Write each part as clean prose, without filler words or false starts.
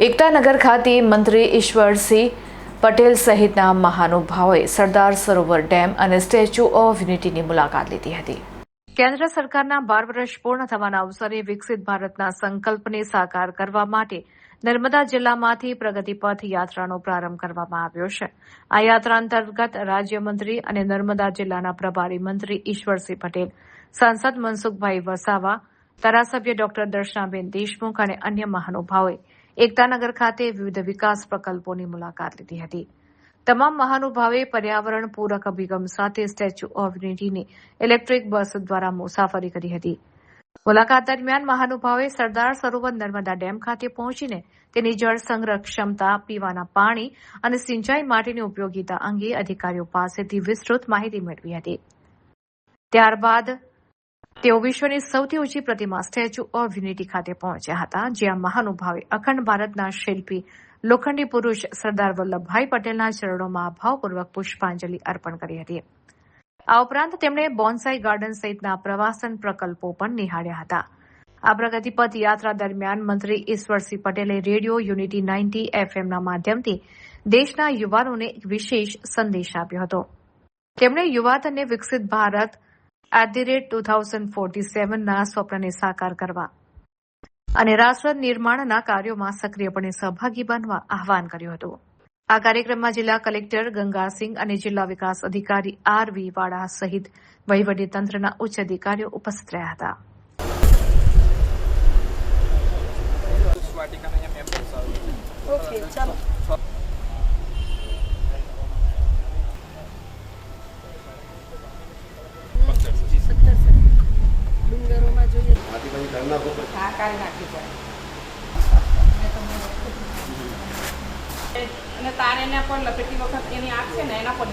એકતાનગર ખાતે મંત્રી ઈશ્વરસિંહ પટેલ સહિતના મહાનુભાવોએ સરદાર સરોવર ડેમ અને સ્ટેચ્યુ ઓફ યુનિટીની મુલાકાત લીધી હતી। કેન્દ્ર સરકારના 12 વર્ષ પૂર્ણ થવાના અવસરે વિકસિત ભારતના સંકલ્પને સાકાર કરવા માટે નર્મદા જિલ્લામાંથી પ્રગતિપથ યાત્રાનો પ્રારંભ કરવામાં આવ્યો છે। આ યાત્રા અંતર્ગત રાજ્યમંત્રી અને નર્મદા જિલ્લાના પ્રભારી મંત્રી ઈશ્વરસિંહ પટેલ, સાંસદ મનસુખભાઈ વસાવા, ધારાસભ્ય ડોક્ટર દર્શનાબેન દેશમુખ અને અન્ય મહાનુભાવોએ એકતાનગર ખાતે વિવિધ વિકાસ પ્રકલ્પોની મુલાકાત લીધી હતી। તમામ મહાનુભાવોએ પર્યાવરણ પૂરક અભિગમ સાથે સ્ટેચ્યુ ઓફ યુનિટીની ઇલેક્ટ્રિક બસ દ્વારા મુસાફરી કરી હતી। મુલાકાત દરમિયાન મહાનુભાવોએ સરદાર સરોવર નર્મદા ડેમ ખાતે પહોંચીને તેની જળ સંગ્રહ ક્ષમતા, પીવાના પાણી અને સિંચાઈ માટેની ઉપયોગિતા અંગે અધિકારીઓ પાસેથી વિસ્તૃત માહિતી મેળવી હતી। ત્યારબાદ તેઓ વિશ્વની સૌથી ઊંચી પ્રતિમા સ્ટેચ્યુ ઓફ યુનિટી ખાતે પહોંચ્યા હતા, જ્યાં મહાનુભાવે અખંડ ભારતના શિલ્પી લોખંડી પુરુષ સરદાર વલ્લભભાઈ પટેલના ચરણોમાં ભાવપૂર્વક પુષ્પાંજલિ અર્પણ કરી હતી। આ ઉપરાંત તેમણે બોન્સાઈ ગાર્ડન સહિતના પ્રવાસન પ્રકલ્પો પણ નિહાળ્યા હતા। આ પ્રગતિપથ યાત્રા દરમિયાન મંત્રી ઈશ્વરસિંહ પટેલે રેડિયો યુનિટી 90 FM ના માધ્યમથી દેશના યુવાનોને એક વિશેષ સંદેશ આપ્યો હતો। તેમણે યુવાધનને વિકસિત ભારત @2047 ના સ્વપ્નને સાકાર કરવા અને રાષ્ટ્ર નિર્માણના કાર્યોમાં સક્રિયપણે સહભાગી બનવા આહવાન કર્યું હતું। આ કાર્યક્રમમાં જિલ્લા કલેક્ટર ગંગાસિંહ અને જિલ્લા વિકાસ અધિકારી RV વાડા સહિત વહીવટીતંત્રના ઉચ્ચ અધિકારીઓ ઉપસ્થિત રહ્યા હતા। અને તારેને પણ લપેટી વખત એની આંખ છે ને એના પર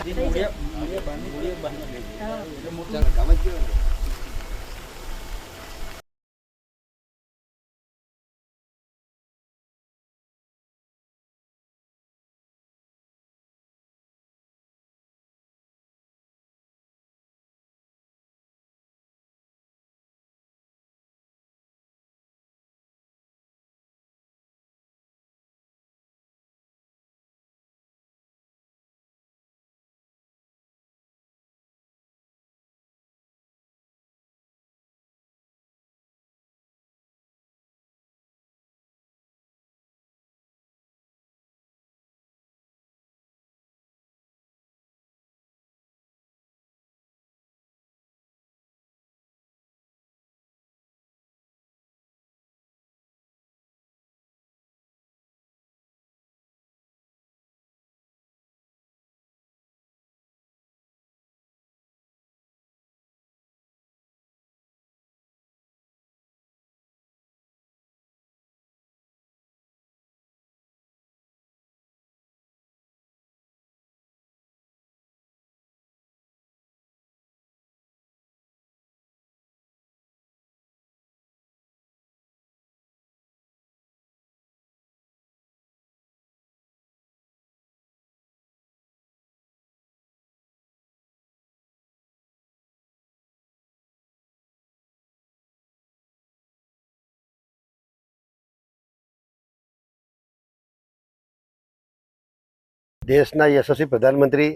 દેશના યશસ્વી પ્રધાનમંત્રી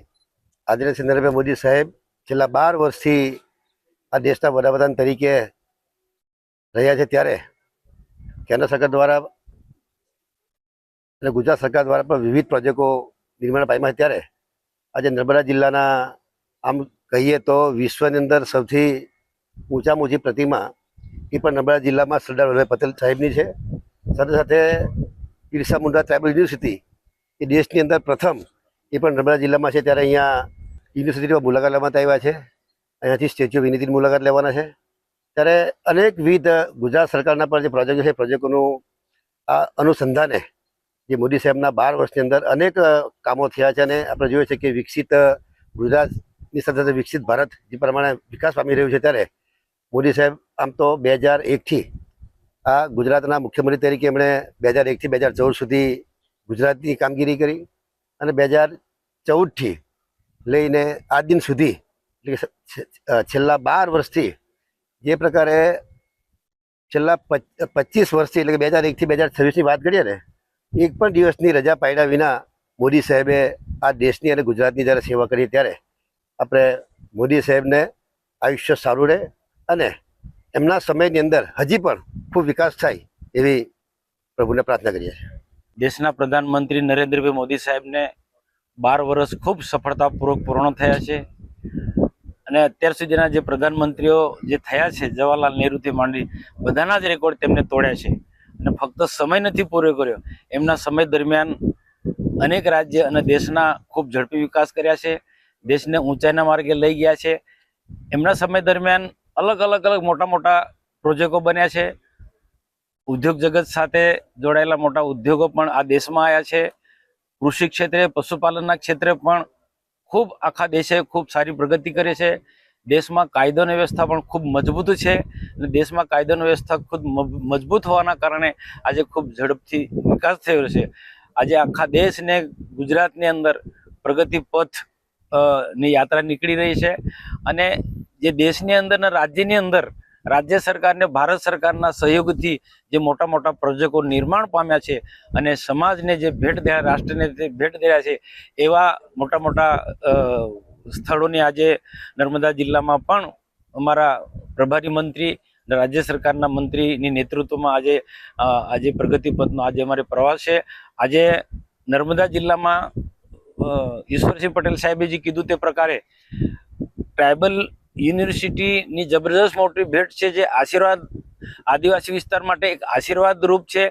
આદરણીય શ્રી નરેન્દ્ર મોદી સાહેબ છેલ્લા 12 વર્ષથી આ દેશના વડાપ્રધાન તરીકે રહ્યા છે, ત્યારે કેન્દ્ર સરકાર દ્વારા અને ગુજરાત સરકાર દ્વારા પણ વિવિધ પ્રોજેક્ટો નિર્માણ પામ્યા છે। ત્યારે આજે નર્મદા જિલ્લાના આમ કહીએ તો વિશ્વની અંદર સૌથી ઊંચામાં ઊંચી પ્રતિમા એ પણ નર્મદા જિલ્લામાં સરદાર વલ્લભભાઈ પટેલ સાહેબની છે। સાથે સાથે બિરસા મુંડા ટ્રાઇબલ યુનિવર્સિટી એ દેશની અંદર પ્રથમ એ પણ નર્મદા જિલ્લામાં છે। ત્યારે અહીંયા યુનિવર્સિટીમાં મુલાકાત લેવા આવ્યા છે, અહીંયાથી સ્ટેચ્યુ ઓફ યુનિટીની મુલાકાત લેવાના છે। ત્યારે અનેકવિધ ગુજરાત સરકારના પર જે પ્રોજેક્ટ છે, પ્રોજેક્ટોનું આ અનુસંધાને જે મોદી સાહેબના 12 વર્ષની અંદર અનેક કામો થયા છે અને આપણે જોઈએ છે કે વિકસિત ગુજરાતની સાથે સાથે વિકસિત ભારત જે પ્રમાણે વિકાસ પામી રહ્યું છે, ત્યારે મોદી સાહેબ આમ તો 2001થી આ ગુજરાતના મુખ્યમંત્રી તરીકે એમણે 2001થી 2014 સુધી ગુજરાતની કામગીરી કરી અને 2014થી લઈને આજ દિન સુધી એટલે છેલ્લા 12 વર્ષથી જે પ્રકારે છેલ્લા 25 વર્ષથી એટલે કે 2001થી 2026ની વાત કરીએ ને એક પણ દિવસની રજા પાડ્યા વિના મોદી સાહેબે આ દેશની અને ગુજરાતની જ્યારે સેવા કરી ત્યારે આપણે મોદી સાહેબને આયુષ્ય સારું રહે અને એમના સમયની અંદર હજી પણ ખૂબ વિકાસ થાય એવી પ્રભુને પ્રાર્થના કરીએ છીએ. દેશના પ્રધાનમંત્રી નરેન્દ્રભાઈ મોદી સાહેબને 12 વર્ષ ખૂબ સફળતાપૂર્વક પૂર્ણ થયા છે અને અત્યાર સુધીના જે પ્રધાનમંત્રીઓ જે થયા છે જવાહરલાલ નહેરુથી માંડી બધાના જ રેકોર્ડ તેમને તોડ્યા છે અને ફક્ત સમય નથી પૂરો કર્યો, એમના સમય દરમિયાન અનેક રાજ્ય અને દેશના ખૂબ ઝડપી વિકાસ કર્યા છે, દેશને ઊંચાઈના માર્ગે લઈ ગયા છે. એમના સમય દરમિયાન અલગ મોટા મોટા પ્રોજેક્ટો બન્યા છે. ઉદ્યોગ જગત સાથે જોડાયેલા મોટા ઉદ્યોગો પણ આ દેશમાં આવ્યા છે. કૃષિ ક્ષેત્રે, પશુપાલનના ક્ષેત્રે પણ ખૂબ આખા દેશે ખૂબ સારી પ્રગતિ કરી છે. દેશમાં કાયદોની વ્યવસ્થા પણ ખૂબ મજબૂત છે અને દેશમાં કાયદોની વ્યવસ્થા ખૂબ મજબૂત હોવાના કારણે આજે ખૂબ ઝડપથી વિકાસ થયો છે. આજે આખા દેશને ગુજરાતની અંદર પ્રગતિ પથ ની યાત્રા નીકળી રહી છે અને જે દેશની અંદર અને રાજ્યની અંદર રાજ્ય સરકારને ભારત સરકારના સહયોગથી જે મોટા મોટા પ્રોજેક્ટો નિર્માણ પામ્યા છે અને સમાજને જે ભેટ દે રાષ્ટ્રને ભેટ દે છે એવા મોટા મોટા સ્થળોની આજે નર્મદા જિલ્લામાં પણ અમારા પ્રભારી મંત્રી રાજ્ય સરકારના મંત્રીની નેતૃત્વમાં આજે પ્રગતિ પથનો આજે અમારે પ્રવાસ છે. આજે નર્મદા જિલ્લામાં ઈશ્વરસિંહ પટેલ સાહેબે જે કીધું તે પ્રકારે ટ્રાઇબલ યુનિવર્સિટીની જબરદસ્ત મોટી ભેટ છે, જે આશીર્વાદ આદિવાસી વિસ્તાર માટે એક આશીર્વાદ રૂપ છે.